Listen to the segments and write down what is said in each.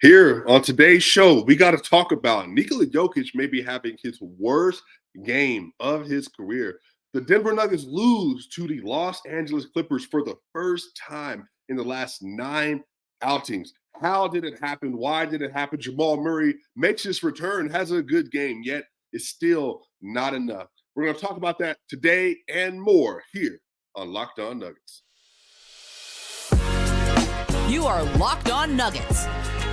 Here on today's show, we got to talk about Nikola Jokic maybe having his worst game of his career. The Denver Nuggets lose to the Los Angeles Clippers for the first time in the last 9 outings. How did it happen? Why did it happen? Jamal Murray makes his return, has a good game, yet it's still not enough. We're going to talk about that today and more here on Locked On Nuggets. You are Locked On Nuggets,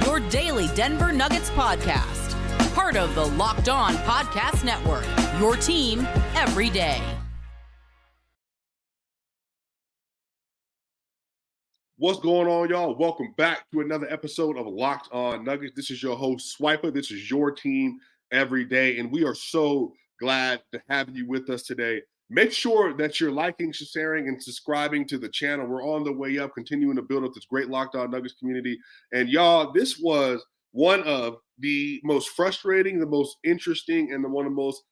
your daily Denver Nuggets podcast. Part of the Locked On Podcast Network, your team every day. What's going on, y'all? Welcome back to another episode of Locked On Nuggets. This is your host, Swiper. This is your team every day, and we are so glad to have you with us today. Make sure that you're liking, sharing, and subscribing to the channel. We're on the way up, continuing to build up this great Locked On Nuggets community. And y'all, this was one of the most frustrating, the most interesting, and one of the most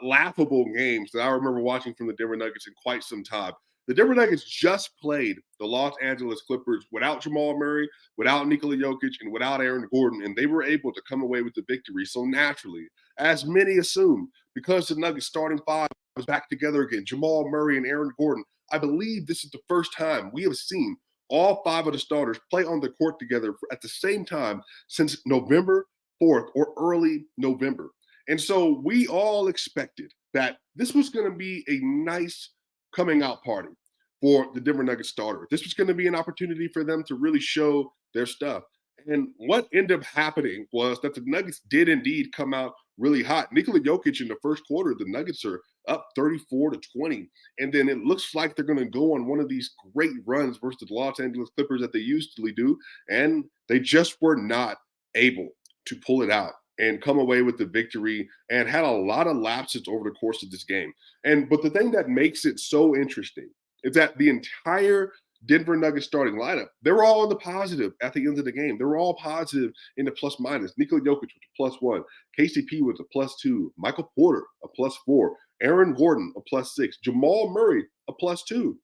laughable games that I remember watching from the Denver Nuggets in quite some time. The Denver Nuggets just played the Los Angeles Clippers without Jamal Murray, without Nikola Jokic, and without Aaron Gordon, and they were able to come away with the victory. So naturally, as many assumed, because the Nuggets starting five was back together again, Jamal Murray and Aaron Gordon, I believe this is the first time we have seen all five of the starters play on the court together at the same time since November 4th or early November. And so we all expected that this was going to be a nice coming out party for the Denver Nuggets starter. This was going to be an opportunity for them to really show their stuff. And what ended up happening was that the Nuggets did indeed come out really hot. Nikola Jokic in the first quarter, the Nuggets are up 34-20. And then it looks like they're going to go on one of these great runs versus the Los Angeles Clippers that they usually do. And they just were not able to pull it out and come away with the victory, and had a lot of lapses over the course of this game. But the thing that makes it so interesting is that the entire Denver Nuggets starting lineup, they were all in the positive at the end of the game. They were all positive in the plus minus. Nikola Jokic was a +1. KCP was a +2. Michael Porter, a +4. Aaron Gordon, a +6. Jamal Murray, a +2.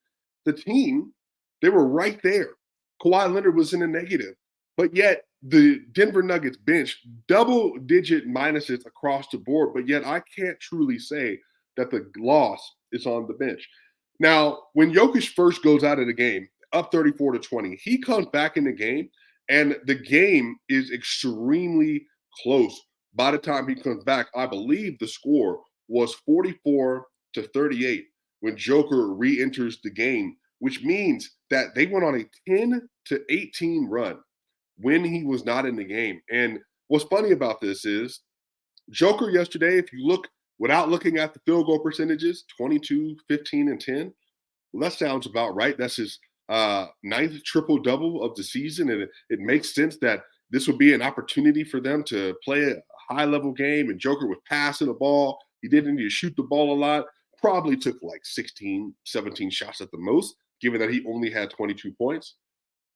The team, they were right there. Kawhi Leonard was in the negative. But yet the Denver Nuggets bench, double-digit minuses across the board, but yet I can't truly say that the loss is on the bench. Now, when Jokic first goes out of the game, up 34-20, he comes back in the game, and the game is extremely close. By the time he comes back, I believe the score was 44-38 when Joker re-enters the game, which means that they went on a 10-18 run when he was not in the game. And what's funny about this is Joker yesterday, if you look without looking at the field goal percentages, 22, 15, and 10, well, that sounds about right. That's his ninth triple-double of the season, and it makes sense that this would be an opportunity for them to play a high-level game, and Joker was passing the ball. He didn't need to shoot the ball a lot. Probably took like 16, 17 shots at the most, given that he only had 22 points.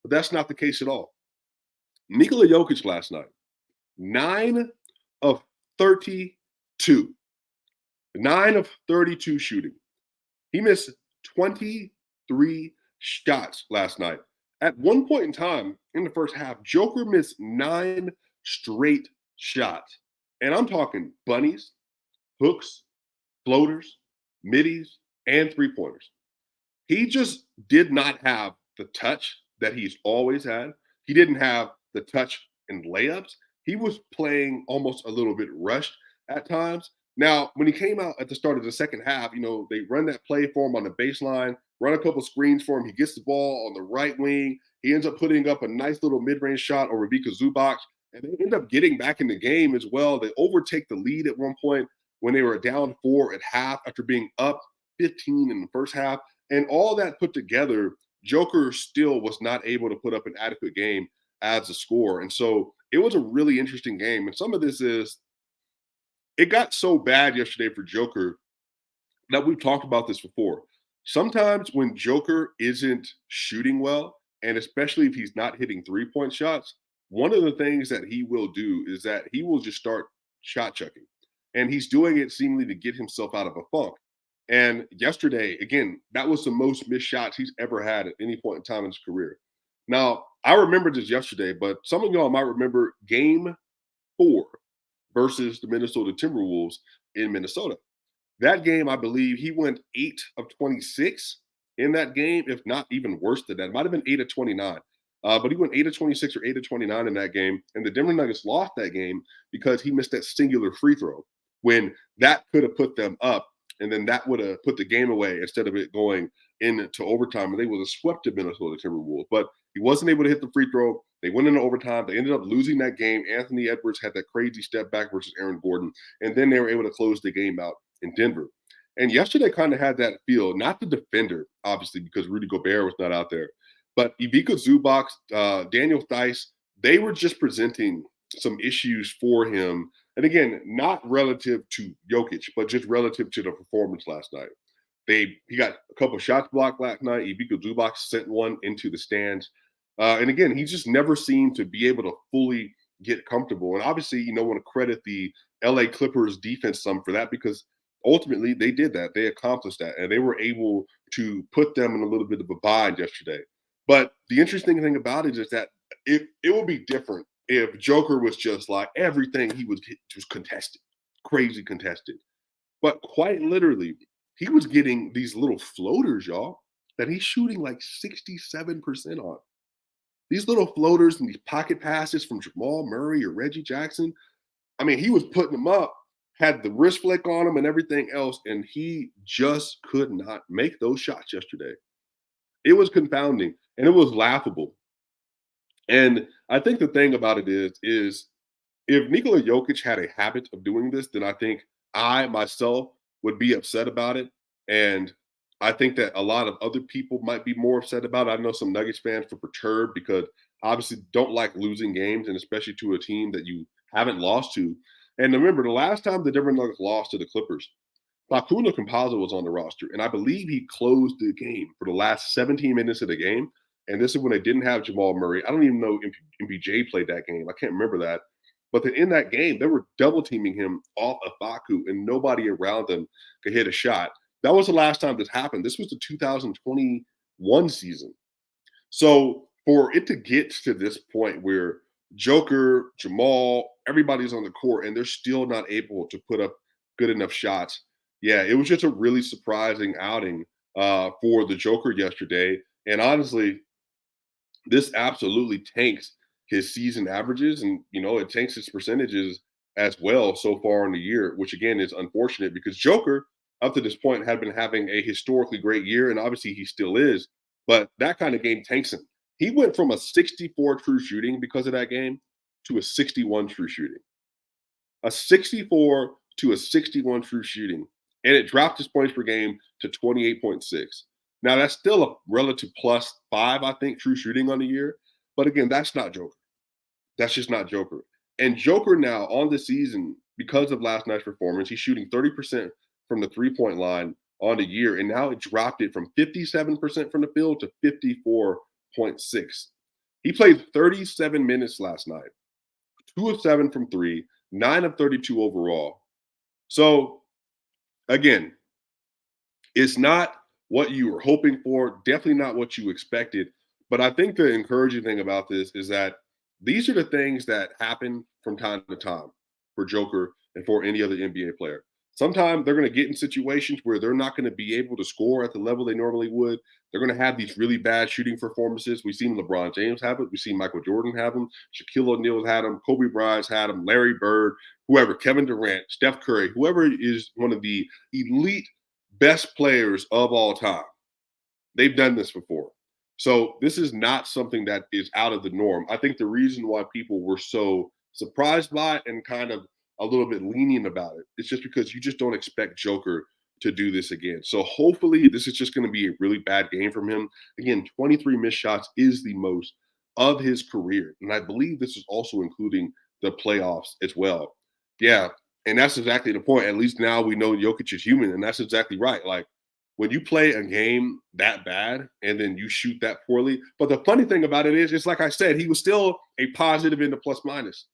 But that's not the case at all. Nikola Jokic last night, 9 of 32. 9 of 32 shooting. He missed 23 shots last night. At one point in time in the first half, Joker missed 9 straight shots. And I'm talking bunnies, hooks, floaters, middies, and three-pointers. He just did not have the touch that he's always had. He didn't have the touch and layups. He was playing almost a little bit rushed at times. Now, when he came out at the start of the second half, they run that play for him on the baseline, run a couple screens for him. He gets the ball on the right wing. He ends up putting up a nice little mid-range shot over Vika Zubac, and they end up getting back in the game as well. They overtake the lead at one point when they were down 4 at half after being up 15 in the first half. And all that put together, Joker still was not able to put up an adequate game as a scorer. And so it was a really interesting game. And some of this is, it got so bad yesterday for Joker that we've talked about this before. Sometimes when Joker isn't shooting well, and especially if he's not hitting three-point shots, one of the things that he will do is that he will just start shot checking. And he's doing it seemingly to get himself out of a funk. And yesterday, again, that was the most missed shots he's ever had at any point in time in his career. Now, I remember this yesterday, but some of y'all might remember game 4 versus the Minnesota Timberwolves in Minnesota. That game, I believe he went 8 of 26 in that game, if not even worse than that. It might have been 8 of 29. But he went 8 of 26 or 8 of 29 in that game. And the Denver Nuggets lost that game because he missed that singular free throw when that could have put them up. And then that would have put the game away instead of it going into overtime. And they would have swept the Minnesota Timberwolves. But he wasn't able to hit the free throw. They went into overtime. They ended up losing that game. Anthony Edwards had that crazy step back versus Aaron Gordon. And then they were able to close the game out in Denver. And yesterday kind of had that feel, not the defender, obviously, because Rudy Gobert was not out there, but Ivica Zubac, Daniel Theis, they were just presenting some issues for him. And again, not relative to Jokic, but just relative to the performance last night. He got a couple shots blocked last night. Ivica Zubac sent one into the stands. And again, he just never seemed to be able to fully get comfortable. And obviously, want to credit the LA Clippers defense some for that, because ultimately they did that. They accomplished that, and they were able to put them in a little bit of a bind yesterday. But the interesting thing about it is that it would be different if Joker was just like everything he was just contested, crazy contested. But quite literally, he was getting these little floaters, y'all, that he's shooting like 67% on. These little floaters and these pocket passes from Jamal Murray or Reggie Jackson. I mean, he was putting them up, had the wrist flick on him and everything else, and he just could not make those shots yesterday. It was confounding, and it was laughable. And I think the thing about it is if Nikola Jokic had a habit of doing this, then I think I myself would be upset about it. And I think that a lot of other people might be more upset about it. I know some Nuggets fans were perturbed because obviously don't like losing games, and especially to a team that you haven't lost to. And remember, the last time the Denver Nuggets lost to the Clippers, Facundo Campazzo was on the roster, and I believe he closed the game for the last 17 minutes of the game. And this is when they didn't have Jamal Murray. I don't even know if MPJ played that game. I can't remember that. But then in that game, they were double teaming him off of Facu, and nobody around them could hit a shot. That was the last time this happened. This was the 2021 season. So for it to get to this point where Joker, Jamal, everybody's on the court and they're still not able to put up good enough shots. Yeah, it was just a really surprising outing for the Joker yesterday. And honestly, this absolutely tanks his season averages, and it tanks his percentages as well so far in the year, which again is unfortunate because Joker up to this point had been having a historically great year, and obviously he still is, but that kind of game tanks him. He went from a 64 true shooting because of that game to a 61 true shooting. A 64 to a 61 true shooting, and it dropped his points per game to 28.6. Now, that's still a relative +5, I think, true shooting on the year. But again, that's not Joker. That's just not Joker. And Joker now on the season, because of last night's performance, he's shooting 30% from the three-point line on the year. And now it dropped it from 57% from the field to 54.6. He played 37 minutes last night, 2 of 7 from 3, 9 of 32 overall. So, again, it's not what you were hoping for, definitely not what you expected. But I think the encouraging thing about this is that these are the things that happen from time to time for Joker and for any other NBA player. Sometimes they're going to get in situations where they're not going to be able to score at the level they normally would. They're going to have these really bad shooting performances. We've seen LeBron James have it. We've seen Michael Jordan have them. Shaquille O'Neal's had them. Kobe Bryant's had them. Larry Bird, whoever, Kevin Durant, Steph Curry, whoever is one of the elite best players of all time. They've done this before. So this is not something that is out of the norm. I think the reason why people were so surprised by it and kind of a little bit lenient about it, it's just because you just don't expect Joker to do this again. So hopefully this is just going to be a really bad game from him. Again, 23 missed shots is the most of his career. And I believe this is also including the playoffs as well. Yeah, and that's exactly the point. At least now we know Jokic is human, and that's exactly right. Like, when you play a game that bad and then you shoot that poorly. But the funny thing about it is, it's like I said, he was still a positive in the plus minus.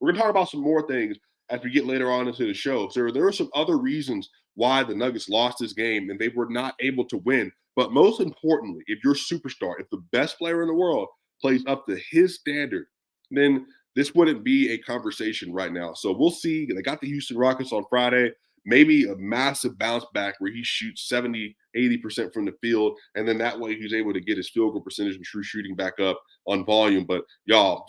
We're going to talk about some more things as we get later on into the show. So there are some other reasons why the Nuggets lost this game and they were not able to win. But most importantly, if you're a superstar, if the best player in the world plays up to his standard, then this wouldn't be a conversation right now. So we'll see. They got the Houston Rockets on Friday. Maybe a massive bounce back where he shoots 70, 80% from the field. And then that way he's able to get his field goal percentage and true shooting back up on volume. But y'all,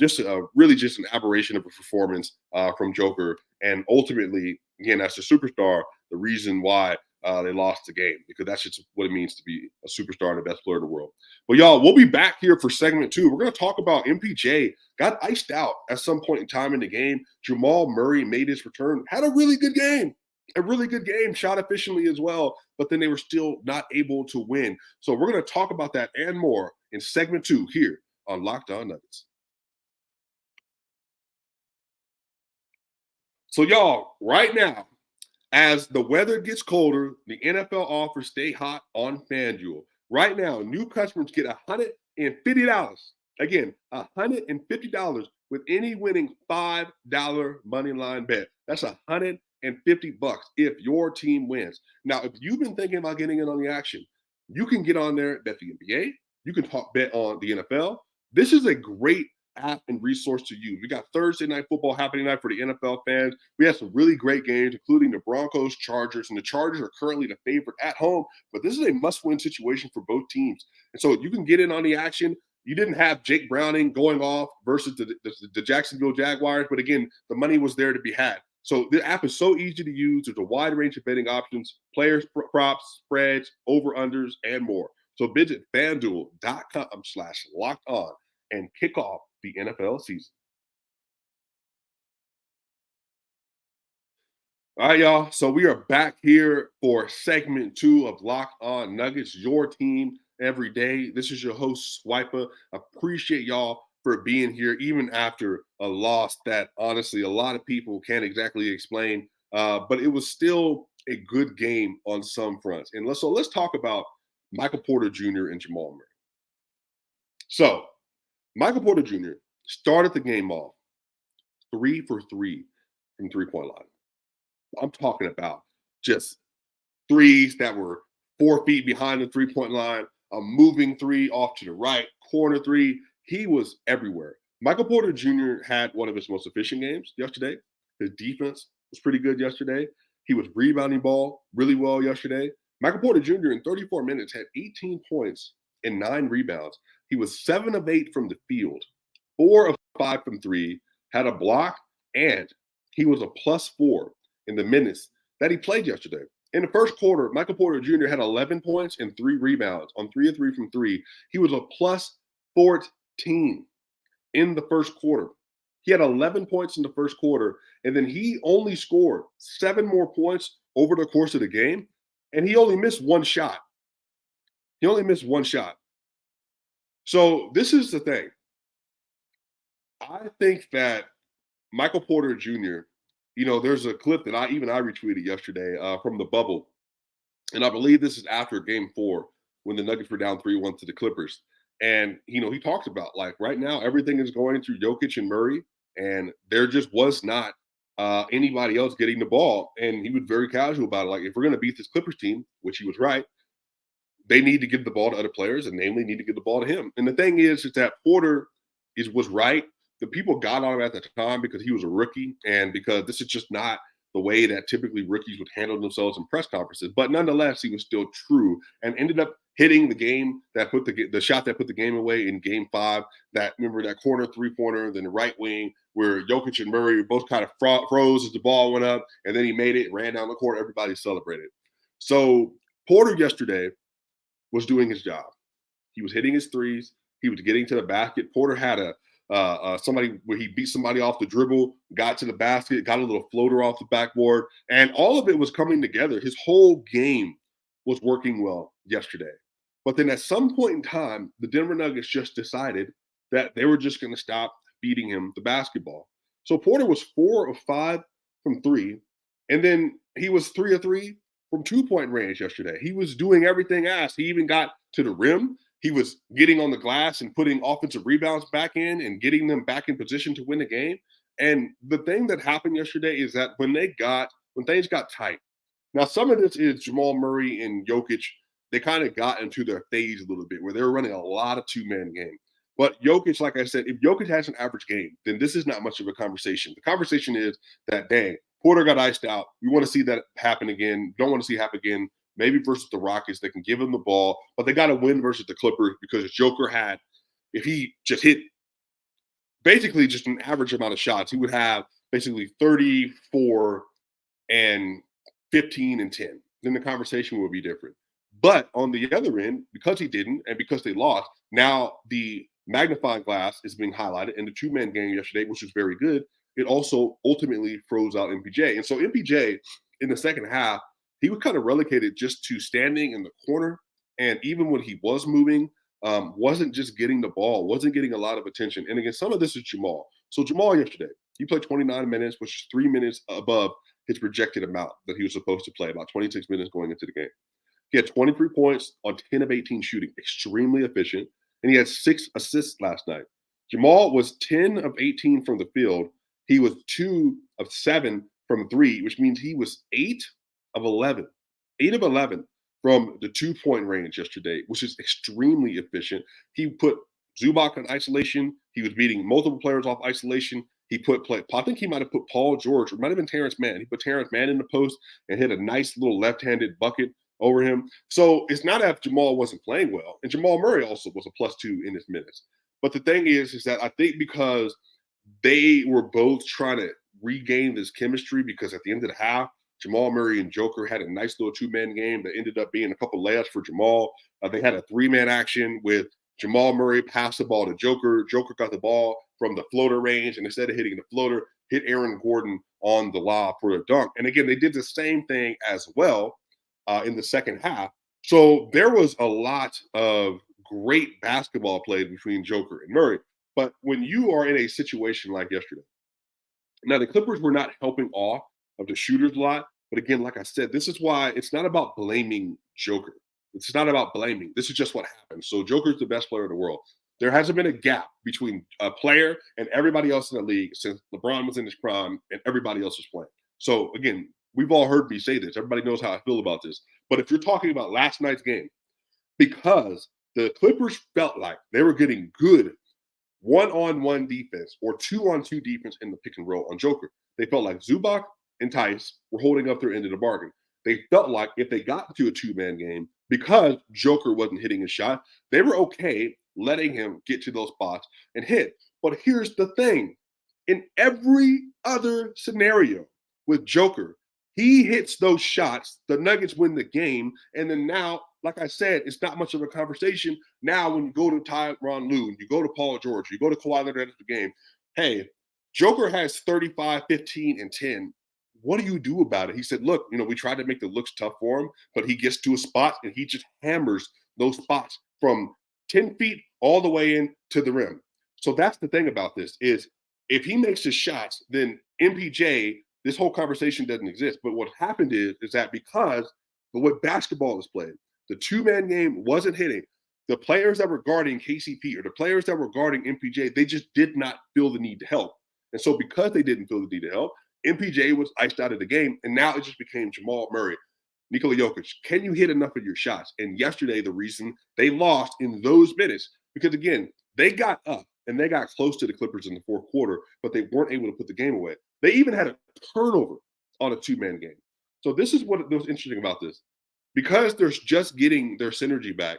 really just an aberration of a performance from Joker. And ultimately, again, as a superstar, the reason why they lost the game, because that's just what it means to be a superstar and the best player in the world. But y'all, we'll be back here for segment 2. We're going to talk about MPJ got iced out at some point in time in the game. Jamal Murray made his return, had a really good game. Shot efficiently as well, but then they were still not able to win. So we're going to talk about that and more in segment 2 here on Locked On Nuggets. So y'all, right now, as the weather gets colder, the NFL offers stay hot on FanDuel. Right now, new customers get $150. Again, $150 with any winning $5 moneyline bet. That's $150 if your team wins. Now, if you've been thinking about getting in on the action, you can get on there, bet the NBA. You can bet on the NFL. This is a great app and resource to use. We got Thursday night football happening tonight for the NFL fans. We have some really great games, including the Broncos, Chargers, and the Chargers are currently the favorite at home, but this is a must-win situation for both teams. And so you can get in on the action. You didn't have Jake Browning going off versus the Jacksonville Jaguars, but again, the money was there to be had. So the app is so easy to use. There's a wide range of betting options, players, props, spreads, over-unders, and more. So visit FanDuel.com/locked-on and kick off the NFL season. All right, y'all. So we are back here for segment 2 of Locked On Nuggets, your team every day. This is your host, Swiper. Appreciate y'all for being here, even after a loss that honestly a lot of people can't exactly explain. But it was still a good game on some fronts. And let's talk about Michael Porter Jr. and Jamal Murray. So Michael Porter Jr. started the game off 3 for 3 from three-point line. I'm talking about just threes that were 4 feet behind the three-point line, a moving three off to the right, corner three. He was everywhere. Michael Porter Jr. had one of his most efficient games yesterday. His defense was pretty good yesterday. He was rebounding ball really well yesterday. Michael Porter Jr. in 34 minutes had 18 points and 9 rebounds. He was 7 of 8 from the field, 4 of 5 from 3, had a block, and he was a +4 in the minutes that he played yesterday. In the first quarter, Michael Porter Jr. had 11 points and 3 rebounds on 3 of 3 from 3. He was a +14 in the first quarter. He had 11 points in the first quarter, and then he only scored 7 more points over the course of the game, and he only missed 1 shot. So this is the thing. I think that Michael Porter Jr., there's a clip that I retweeted yesterday from the bubble, and I believe this is after Game 4 when the Nuggets were down 3-1 to the Clippers. And, he talks about, like, right now everything is going through Jokic and Murray, and there just was not anybody else getting the ball. And he was very casual about it. Like, if we're going to beat this Clippers team, which he was right, they need to give the ball to other players, and namely need to give the ball to him. And the thing is that Porter was right. The people got on him at the time because he was a rookie and because this is just not the way that typically rookies would handle themselves in press conferences. But nonetheless, he was still true and ended up hitting the game that put the shot that put the game away in Game 5. Remember that corner three-pointer, then the right wing where Jokic and Murray both kind of froze as the ball went up, and then he made it, ran down the court. Everybody celebrated. So Porter yesterday was doing his job. He was hitting his threes. He was getting to the basket. Porter had somebody where he beat somebody off the dribble, got to the basket, got a little floater off the backboard, and all of it was coming together. His whole game was working well yesterday. But then at some point in time, the Denver Nuggets just decided that they were just going to stop feeding him the basketball. So Porter was 4 of 5 from 3, and then he was 3 of 3 from 2-point range yesterday. He was doing everything asked. He even got to the rim. He was getting on the glass and putting offensive rebounds back in and getting them back in position to win the game. And the thing that happened yesterday is that when things got tight, now some of this is Jamal Murray and Jokic, they kind of got into their phase a little bit where they were running a lot of 2-man game. But Jokic, like I said, if Jokic has an average game, then this is not much of a conversation. The conversation is that, dang, Porter got iced out. We want to see that happen again. Don't want to see it happen again. Maybe versus the Rockets, they can give him the ball, but they got to win versus the Clippers because Joker had, if he just hit basically just an average amount of shots, he would have basically 34 and 15 and 10. Then the conversation would be different. But on the other end, because he didn't and because they lost, now the magnifying glass is being highlighted in the two-man game yesterday, which was very good. It also ultimately froze out MPJ. And so MPJ in the second half, he was kind of relegated just to standing in the corner. And even when he was moving, wasn't just getting the ball, wasn't getting a lot of attention. And again, some of this is Jamal. So Jamal yesterday, he played 29 minutes, which is 3 minutes above his projected amount that he was supposed to play, about 26 minutes going into the game. He had 23 points on 10 of 18 shooting, extremely efficient. And he had 6 assists last night. Jamal was 10 of 18 from the field. He was 2 of 7 from 3, which means he was 8 of 11. 8 of 11 from the 2-point range yesterday, which is extremely efficient. He put Zubac in isolation. He was beating multiple players off isolation. He put I think he might have put Paul George, or might have been Terrence Mann. He put Terrence Mann in the post and hit a nice little left-handed bucket over him. So it's not as if Jamal wasn't playing well. And Jamal Murray also was a +2 in his minutes. But the thing is that I think because they were both trying to regain this chemistry, because at the end of the half, Jamal Murray and Joker had a nice little two-man game that ended up being a couple layups for Jamal. They had a 3-man action with Jamal Murray passed the ball to Joker. Joker got the ball from the floater range, and instead of hitting the floater, hit Aaron Gordon on the lob for a dunk. And again, they did the same thing as well in the second half. So there was a lot of great basketball played between Joker and Murray. But when you are in a situation like yesterday, now the Clippers were not helping off of the shooters a lot. But again, like I said, this is why it's not about blaming Joker. It's not about blaming. This is just what happened. So Joker's the best player in the world. There hasn't been a gap between a player and everybody else in the league since LeBron was in his prime and everybody else was playing. So again, we've all heard me say this. Everybody knows how I feel about this. But if you're talking about last night's game, because the Clippers felt like they were getting good one-on-one defense or two-on-2 defense in the pick and roll on Joker, they felt like Zubac and Tice were holding up their end of the bargain. They felt like if they got to a two-man game, because Joker wasn't hitting his shot, they were okay letting him get to those spots and hit. But here's the thing. In every other scenario with Joker, he hits those shots, the Nuggets win the game, and then now, like I said, it's not much of a conversation. Now when you go to Tyronn Lue, you go to Paul George, you go to Kawhi Leonard at the game, hey, Joker has 35, 15, and 10. What do you do about it? He said, look, we tried to make the looks tough for him, but he gets to a spot and he just hammers those spots from 10 feet all the way in to the rim. So that's the thing about this is if he makes his shots, then MPJ, this whole conversation doesn't exist. But what happened is that because the way basketball is played, the two-man game wasn't hitting. The players that were guarding KCP or the players that were guarding MPJ, they just did not feel the need to help. And so because they didn't feel the need to help, MPJ was iced out of the game, and now it just became Jamal Murray, Nikola Jokic. Can you hit enough of your shots? And yesterday, the reason they lost in those minutes, because again, they got up and they got close to the Clippers in the fourth quarter, but they weren't able to put the game away. They even had a turnover on a two-man game. So this is what was interesting about this. Because they're just getting their synergy back,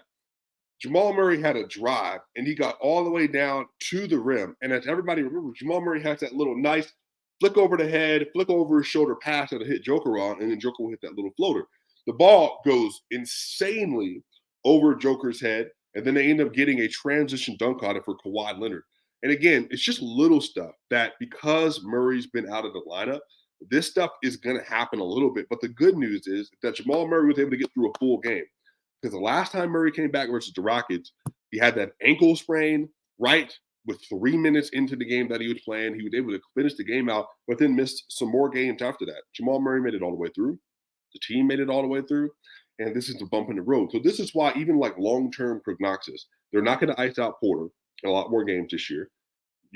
Jamal Murray had a drive, and he got all the way down to the rim. And as everybody remembers, Jamal Murray has that little nice flick over the head, flick over his shoulder pass that'll hit Joker on, and then Joker will hit that little floater. The ball goes insanely over Joker's head, and then they end up getting a transition dunk on it for Kawhi Leonard. And again, it's just little stuff that because Murray's been out of the lineup, this stuff is going to happen a little bit. But the good news is that Jamal Murray was able to get through a full game. Because the last time Murray came back versus the Rockets, he had that ankle sprain right with 3 minutes into the game that he was playing. He was able to finish the game out, but then missed some more games after that. Jamal Murray made it all the way through. The team made it all the way through. And this is the bump in the road. So this is why even like long-term prognosis, they're not going to ice out Porter in a lot more games this year.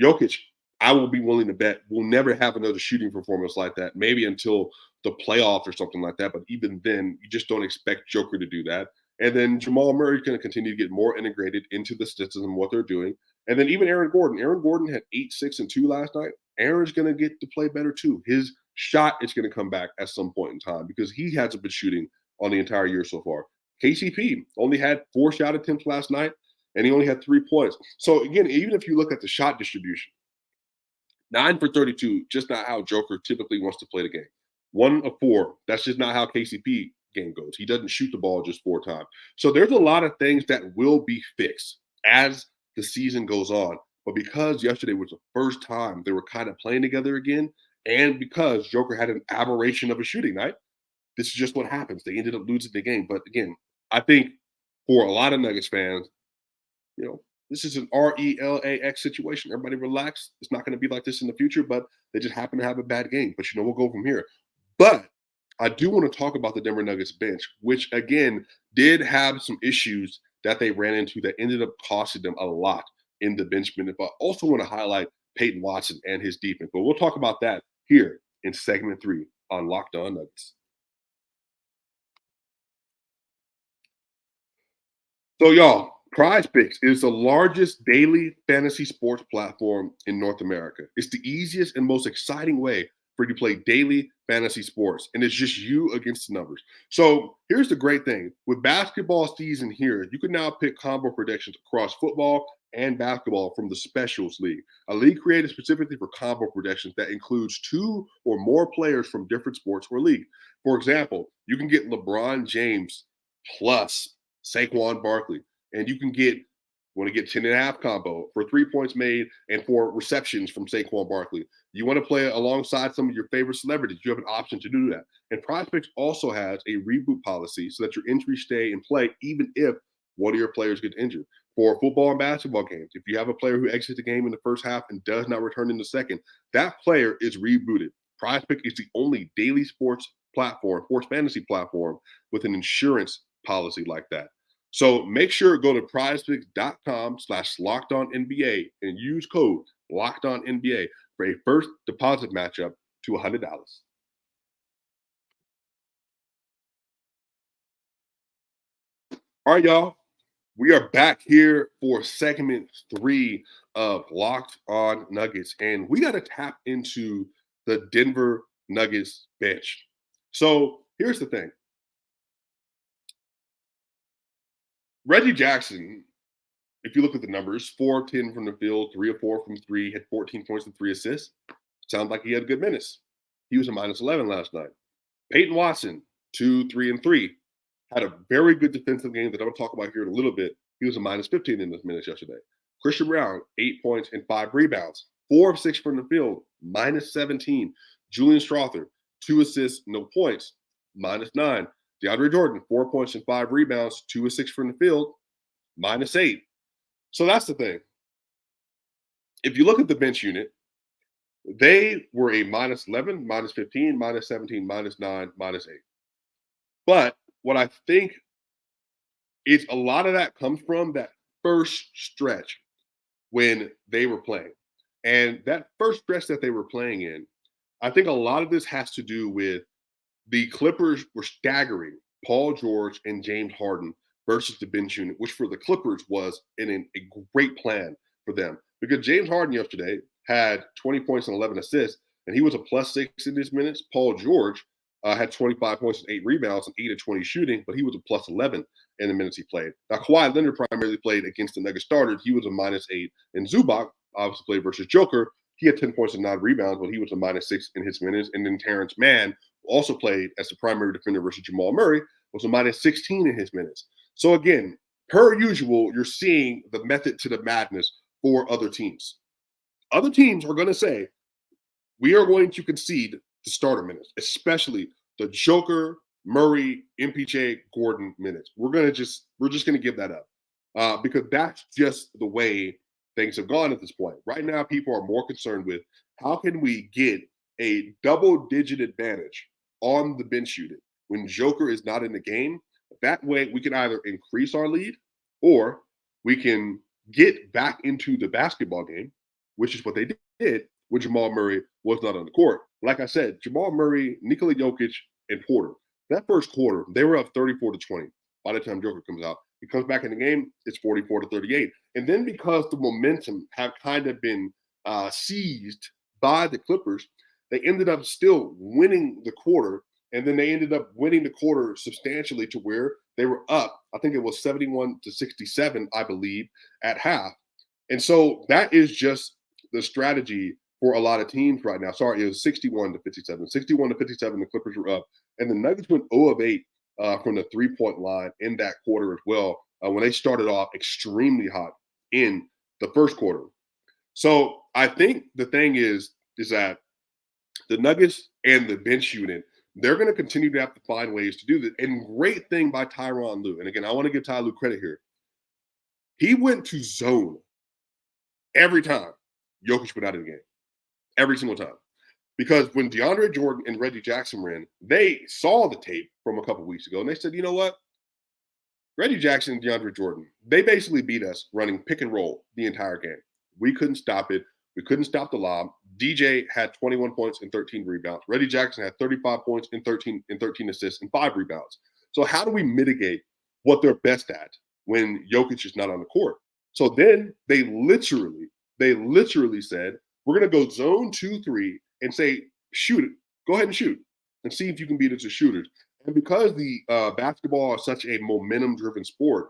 Jokic, I will be willing to bet, will never have another shooting performance like that, maybe until the playoffs or something like that. But even then, you just don't expect Joker to do that. And then Jamal Murray is going to continue to get more integrated into the system and what they're doing. And then even Aaron Gordon. Aaron Gordon had 8, 6, and 2 last night. Aaron's going to get to play better too. His shot is going to come back at some point in time because he hasn't been shooting on the entire year so far. KCP only had 4 shot attempts last night, and he only had 3 points. So again, even if you look at the shot distribution, 9 for 32, just not how Joker typically wants to play the game. 1 of 4, that's just not how KCP game goes. He doesn't shoot the ball just 4 times. So there's a lot of things that will be fixed as the season goes on. But because yesterday was the first time they were kind of playing together again, and because Joker had an aberration of a shooting night, this is just what happens. They ended up losing the game. But again, I think for a lot of Nuggets fans, this is an RELAX situation. Everybody relax. It's not going to be like this in the future, but they just happen to have a bad game. But we'll go from here. But I do want to talk about the Denver Nuggets bench, which again did have some issues that they ran into that ended up costing them a lot in the bench minute. But I also want to highlight Peyton Watson and his defense. But we'll talk about that here in segment 3 on Locked On Nuggets. So y'all, Prize Picks is the largest daily fantasy sports platform in North America. It's the easiest and most exciting way for you to play daily fantasy sports, and it's just you against the numbers. So here's the great thing. With basketball season here, you can now pick combo predictions across football and basketball from the Specials League, a league created specifically for combo predictions that includes 2 or more players from different sports or league. For example, you can get LeBron James plus Saquon Barkley, and you can want to get 10.5 combo for 3 points made and 4 receptions from Saquon Barkley. You want to play alongside some of your favorite celebrities, you have an option to do that. And PrizePicks also has a reboot policy so that your entries stay in play even if one of your players gets injured. For football and basketball games, if you have a player who exits the game in the first half and does not return in the second, that player is rebooted. PrizePicks is the only daily sports fantasy platform with an insurance policy like that. So make sure to go to prizepicks.com/LockedOnNBA and use code LockedOnNBA for a first deposit matchup to $100. All right, y'all. We are back here for segment 3 of Locked On Nuggets, and we got to tap into the Denver Nuggets bench. So here's the thing. Reggie Jackson, if you look at the numbers, 4 of 10 from the field, 3 of 4 from 3, had 14 points and 3 assists. Sounds like he had good minutes. He was a -11 last night. Peyton Watson, 2, 3, and 3. Had a very good defensive game that I'm going to talk about here in a little bit. He was a -15 in those minutes yesterday. Christian Brown, 8 points and 5 rebounds. 4 of 6 from the field, -17. Julian Strawther, 2 assists, no points, -9. DeAndre Jordan, 4 points and 5 rebounds, 2 of 6 from the field, -8. So that's the thing. If you look at the bench unit, they were a -11, -15, -17, -9, -8. But what I think is a lot of that comes from that first stretch when they were playing. And that first stretch that they were playing in, I think a lot of this has to do with the Clippers were staggering Paul George and James Harden versus the bench unit, which for the Clippers was a great plan for them. Because James Harden yesterday had 20 points and 11 assists, and he was a +6 in his minutes. Paul George had 25 points and 8 rebounds and 8 of 20 shooting, but he was a +11 in the minutes he played. Now, Kawhi Leonard primarily played against the Nuggets starters. He was a -8. And Zubac obviously played versus Joker. He had 10 points and 9 rebounds, but he was a -6 in his minutes. And then Terrence Mann also played as the primary defender versus Jamal Murray, was a -16 in his minutes. So again, per usual, you're seeing the method to the madness for other teams. Other teams are going to say, we are going to concede the starter minutes, especially the Joker, Murray, MPJ, Gordon minutes. We're just going to give that up because that's just the way things have gone at this point. Right now, people are more concerned with how can we get a double-digit advantage on the bench unit when Joker is not in the game. That way, we can either increase our lead or we can get back into the basketball game, which is what they did when Jamal Murray was not on the court. Like I said, Jamal Murray, Nikola Jokic, and Porter. That first quarter, they were up 34-20 by the time Joker comes out. He comes back in the game, it's 44-38. And then because the momentum have kind of been seized by the Clippers, they ended up still winning the quarter. And then they ended up winning the quarter substantially to where they were up. I think it was 71-67, I believe, at half. And so that is just the strategy for a lot of teams right now. Sorry, it was 61-57. 61-57, the Clippers were up. And the Nuggets went 0 of 8 from the three-point line in that quarter as well, when they started off extremely hot in the first quarter. So I think the thing is that the Nuggets and the bench unit, they're going to continue to have to find ways to do this. And great thing by Tyronn Lue. And again, I want to give Ty Lue credit here. He went to zone every time Jokic went out of the game. Every single time. Because when DeAndre Jordan and Reggie Jackson were in, they saw the tape from a couple weeks ago, and they said, you know what? Reggie Jackson and DeAndre Jordan, they basically beat us running pick and roll the entire game. We couldn't stop it. We couldn't stop the lob. DJ had 21 points and 13 rebounds. Reggie Jackson had 35 points and 13 assists and 5 rebounds. So how do we mitigate what they're best at when Jokic is not on the court? So then they literally said, we're going to go zone 2-3 and say, shoot it. Go ahead and shoot and see if you can beat it to shooters. And because the basketball is such a momentum-driven sport,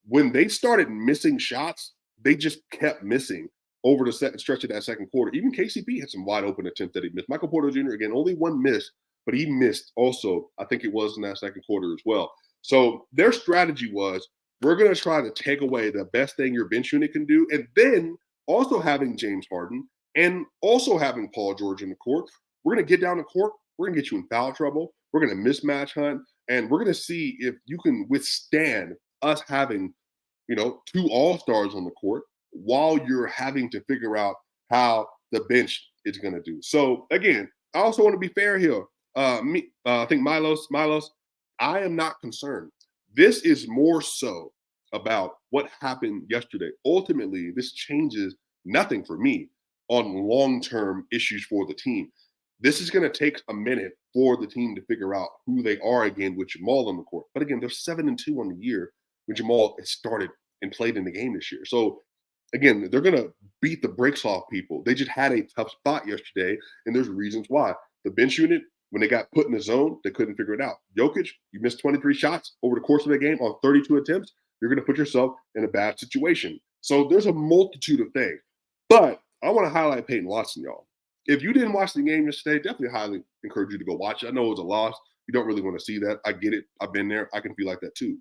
when they started missing shots, they just kept missing over the stretch of that second quarter. Even KCP had some wide-open attempts that he missed. Michael Porter Jr., again, only one miss, but he missed also, I think it was in that second quarter as well. So their strategy was, we're going to try to take away the best thing your bench unit can do, and then also having James Harden and also having Paul George in the court, we're going to get down the court, we're going to get you in foul trouble, we're going to mismatch hunt, and we're going to see if you can withstand us having, 2 all-stars on the court while you're having to figure out how the bench is going to do. So, again, I also want to be fair here. I think Milos, I am not concerned. This is more so about what happened yesterday. Ultimately, this changes nothing for me on long-term issues for the team. This is going to take a minute for the team to figure out who they are again with Jamal on the court. But again, they're 7-2 on the year when Jamal has started and played in the game this year. So again, they're going to beat the brakes off people. They just had a tough spot yesterday, and there's reasons why. The bench unit, when they got put in the zone, they couldn't figure it out. Jokic, you missed 23 shots over the course of the game on 32 attempts. You're going to put yourself in a bad situation. So there's a multitude of things. But I want to highlight Peyton Watson, y'all. If you didn't watch the game yesterday, definitely highly encourage you to go watch it. I know it was a loss. You don't really want to see that. I get it. I've been there. I can feel like that too.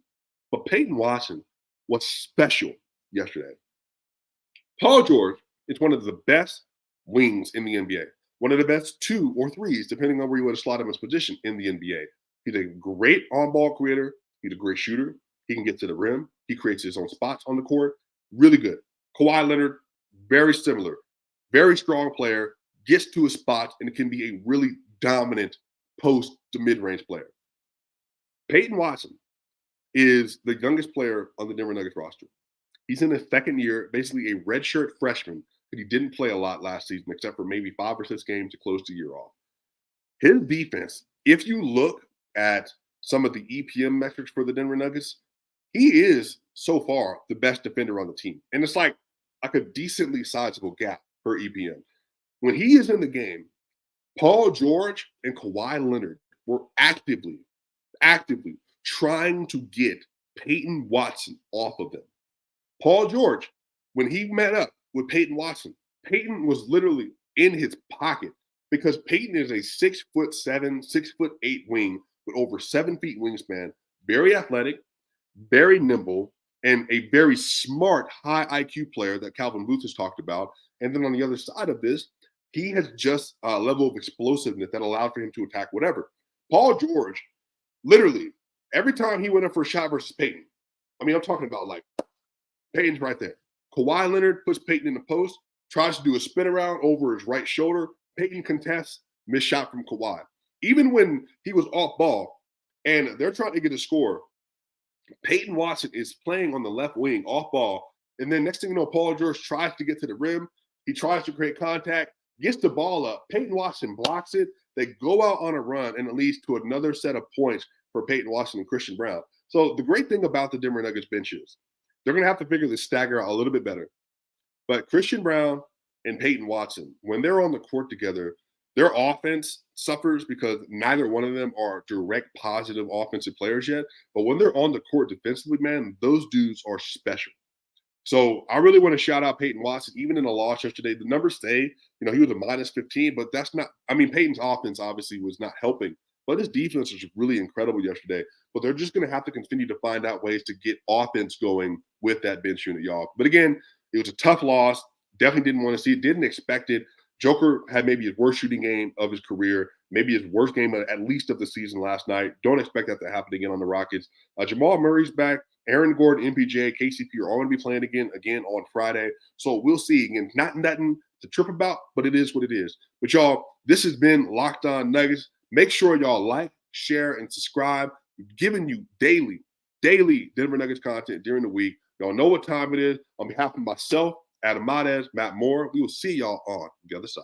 But Peyton Watson was special yesterday. Paul George is one of the best wings in the NBA. One of the best 2 or 3s, depending on where you want to slot him his position in the NBA. He's a great on-ball creator. He's a great shooter. He can get to the rim. He creates his own spots on the court. Really good. Kawhi Leonard, very similar. Very strong player. Gets to his spots and can be a really dominant post to mid-range player. Peyton Watson is the youngest player on the Denver Nuggets roster. He's in his second year, basically a redshirt freshman, but he didn't play a lot last season except for maybe 5 or 6 games to close the year off. His defense, if you look at some of the EPM metrics for the Denver Nuggets, he is so far the best defender on the team. And it's like a decently sizable gap per EPM. When he is in the game, Paul George and Kawhi Leonard were actively trying to get Peyton Watson off of them. Paul George, when he met up with Peyton Watson, Peyton was literally in his pocket because Peyton is a 6'7", 6'8" wing with over 7 feet wingspan, very athletic, very nimble, and a very smart, high IQ player that Calvin Booth has talked about. And then on the other side of this, he has just a level of explosiveness that allowed for him to attack whatever. Paul George, literally, every time he went up for a shot versus Peyton, I'm talking about like Peyton's right there. Kawhi Leonard puts Peyton in the post, tries to do a spin around over his right shoulder. Peyton contests, missed shot from Kawhi. Even when he was off ball and they're trying to get a score, Peyton Watson is playing on the left wing off ball. And then next thing you know, Paul George tries to get to the rim. He tries to create contact, gets the ball up. Peyton Watson blocks it. They go out on a run, and it leads to another set of points for Peyton Watson and Christian Brown. So the great thing about the Denver Nuggets bench is they're going to have to figure this stagger out a little bit better. But Christian Brown and Peyton Watson, when they're on the court together, their offense suffers because neither one of them are direct positive offensive players yet. But when they're on the court defensively, man, those dudes are special. So I really want to shout out Peyton Watson. Even in the loss yesterday, the numbers say, he was a minus 15, but that's not – Peyton's offense obviously was not helping. But his defense was really incredible yesterday. But they're just going to have to continue to find out ways to get offense going with that bench unit, y'all. But again, it was a tough loss. Definitely didn't want to see it. Didn't expect it. Joker had maybe his worst shooting game of his career, maybe his worst game at least of the season last night. Don't expect that to happen again on the Rockets. Jamal Murray's back. Aaron Gordon, MPJ, KCP are all going to be playing again on Friday. So we'll see. Again, not nothing to trip about, but it is what it is. But y'all, this has been Locked On Nuggets. Make sure y'all like, share, and subscribe. We're giving you daily Denver Nuggets content during the week. Y'all know what time it is. On behalf of myself, Adam Mades, Matt Moore, we will see y'all on the other side.